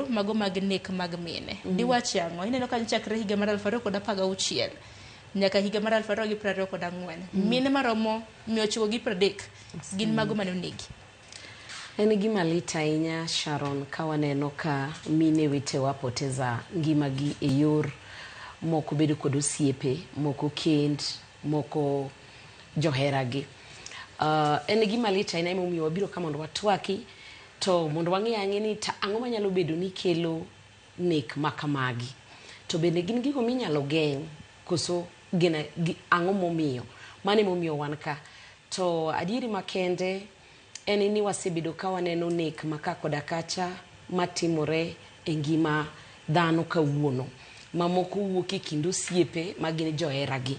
nonro mago mag nek mag mine. Diwach yango ineno ka chakre higa mar 2016 nyaka higa mar 2024 mine maromo 930 gin mago manonegi. En gima lit ahinya Sharon ka waneno ka mine wetewa poteza ngimagi e yor moko bedo kod osiepe, moko kend, moko joheragi. En gima lit ahinya emomiyo wabiro ka mondo watwaki to mondo wang'e ni ang'o manyalo bedo ni kelo nek makamagi. To bende gin gigo minyalo geng' koso ang'o momiyo mane momiyo wan ka. To adieri makende en ni wasebedo ka waneno nek maka koda kacha matimore e ngima dhano kawuono, mamoko wuok e kind osiepe magin joheragi.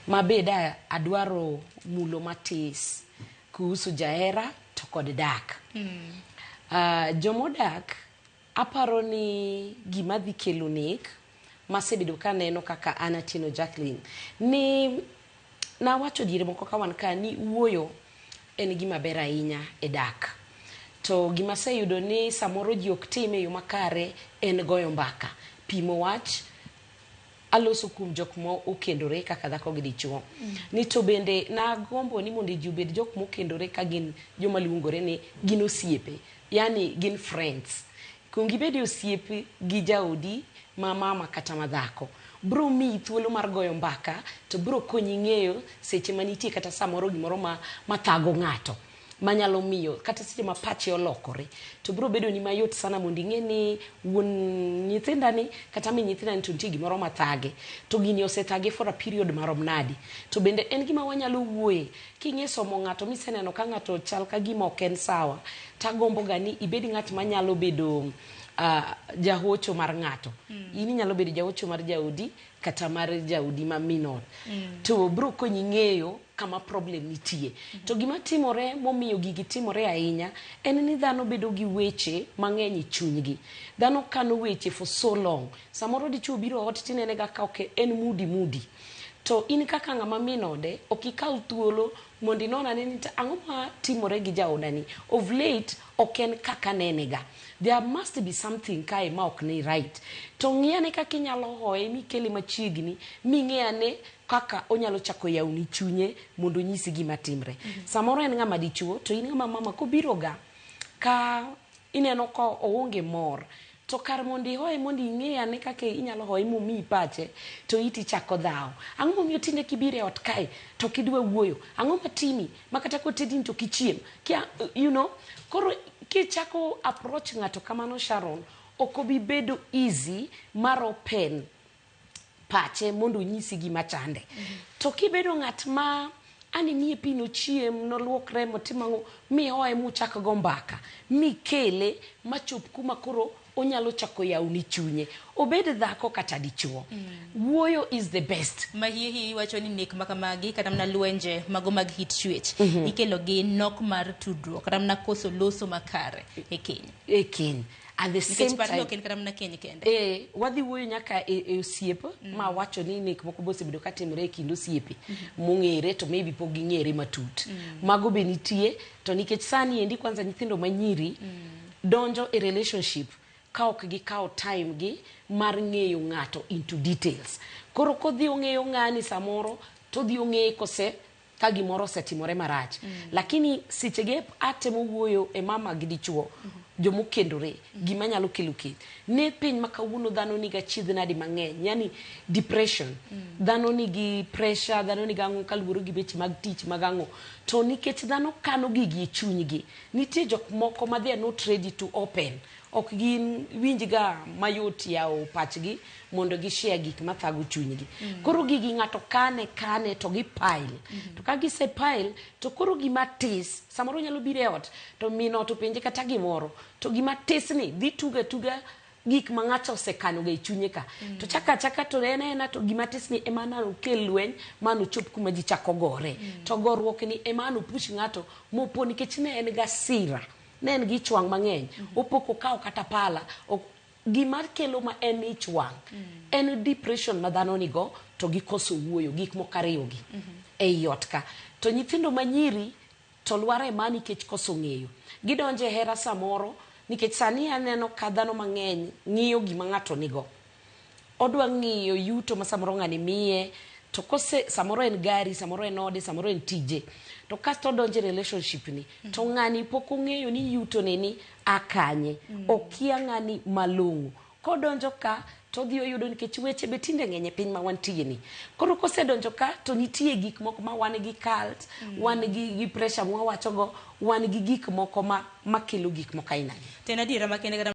Mabeda adwaro mulo matis kuhusu jahera to kod dak. Jomodak aparo ni gima dhi kelo nek masebedo ka neno kaka Anatino Jacqueline ni nawacho diere moko ka wan ka ni wuoyo en gima ber ahinya e dak. To gima seyudo ni samoro ji ok time yo makare en goyo mbaka. Pimo wach aloso kuom jok mo okendore kaka dhako gi dichuo. Ni to bende nagombo ni mondo ji obed jok mo okendore ka gin joma luongore ni gin osiepe. Yani gin friends. Kung gibedi osiepe gi jaodi ma mama kata madhako. Bro mi thuolo mar goyo mbaka to bro konyi ng'eyo seche manitie kata samoro gimoro mathago ng'ato manyalo miyo kata seche ma pache olokore to bro bedo ni mayot sana mondo ing'e ni wuon nyithindani kata min nyithindani to nitie gimoro mathage to gini osethage for a period marom nadi. To bende en gima wanyalo wuoye king'e somo ng'ato miseneno ka ng'ato chal ka gima ok en sawa tagombo ga ni ibedi ng'at manyalo bedo jahocho mar ng'ato. Ini nyalo bedo jahocho mar jaodi kata mar jaodi ma minor. To bro konyi ng'eyo kama problem nitie. To gima timore momiyo gigi timore ahinya en ni dhano bedo gi weche mang'eny e chunygi. Dhano kano weche for so long. Samoro dichuo biro ot tinene ga ka ok en mudi. To in kaka ng'ama minode ok ikaw thuolo mondo inona ni ang'o ma timore gi jaodani. Of late ok en kaka nenega. There must be something kae ma ok ni right. To ng'iyane kaka inyalo hoye mikele machiegni ming'eyane kaka onyalo chako yawni chunye mondo nyisi gima timre. Samoro en ng'ama dichuo to in ng'ama mama kobiro ga ka ineno ko oonge mor to kar mondo ihoye mondo ing'eyane kaka inyalo hoye momiyi pache to iti chako dhaw. Ang'o momiyo tinde kibiro e ot kae to kidwa wuoyo? Ang'o matimi makata kotedin to kichiem? You know, koro kichako approach ng'ato kamano Sharon ok obi bedo easy mar open pache mondo nyisi gima chande. To kibedo ng'at ma ani miye pi nochiem noluokre motimang'o mihoye muchak go mbaka mikele machop kuma koro onyalo chako yawni chunye obed dhako kata dichuo. Wuoyo is the best. Mahihi wacho ni nek makamagi kata mna lwenje mago mag hit chwech ikelo gi nok mar tudruok kata mna koso loso makare e keny. At the same time wadhi wuoyo nyaka e osiepe ma wacho ni nek moko bosebedo ka timore e kind osiepe mong'ere to maybe pok ging'ere matut. Mago be nitie to nikech sani endi kwanza nyithindo manyiri donjo e relationship ka ok gikawo time gi mar ng'eyo ng'ato into details. Koro kodhi ong'eyo ng'ani samoro to dhi ong'eye kose ka gimoro osetimore marach. Lakini sechege atemo wuoyo e mama gi dichuo jomokendore gima nyalo kelo keth. Ne piny makawuono dhano niga chidh nadi mang'eny, yani depression. Dhano nigi pressure, dhano niga ang'o kaluwore gi beche mag tich mag ang'o. To nikech dhano kano gigi e chunygi, nitie jok moko ma they are not ready to open. Ok gin winjga mayot yawo pachgi mondo gi share gik mathago chunygi. Koro gigi ng'ato kane to gi pile. To ka gise pile to koro gima tis samoro nyalo bire ot to mino to penje kata gimoro to gima tis ni dhi tuga gik ma ng'ato osekano ga e chunye ka. To chaka to ena to gima tis ni emana okel lweny mano chop kuma ji chako gore. To gorruok ni emano push ng'ato mopo nikech ne en ga sira. Ne en gi chwang' mang'eny. Opoko kawo kata pala. Gima kelo ma en ich wang'. En depression ma dhano nigo to gikoso wuoyo gik mokariyogi. E ot ka. To nyithindo manyiri to lware mani kech koso ng'eyo. Gidonje hera samoro nikech sani aneno ka dhano mang'eny ng'iyo gima ng'ato nigo. Odwa ng'iyo yuto ma samoro ng'ani miye, to kose samoro en gari, samoro en ode, samoro en tije, to kasto donje relationship ni, to ng'ani pok ong'eyo ni yuto ni akanye, okia ng'ani malong'o. Kodonjo ka to dhi oyudo nikech weche be tinde ng'eny e piny ma wantie ni. Koro kosedonjo ka to nitie gik moko ma wan gi cult, wan gi pressure mwa wacho go, wan gi gik moko ma makelo gik moko aina ni. Tena dira makende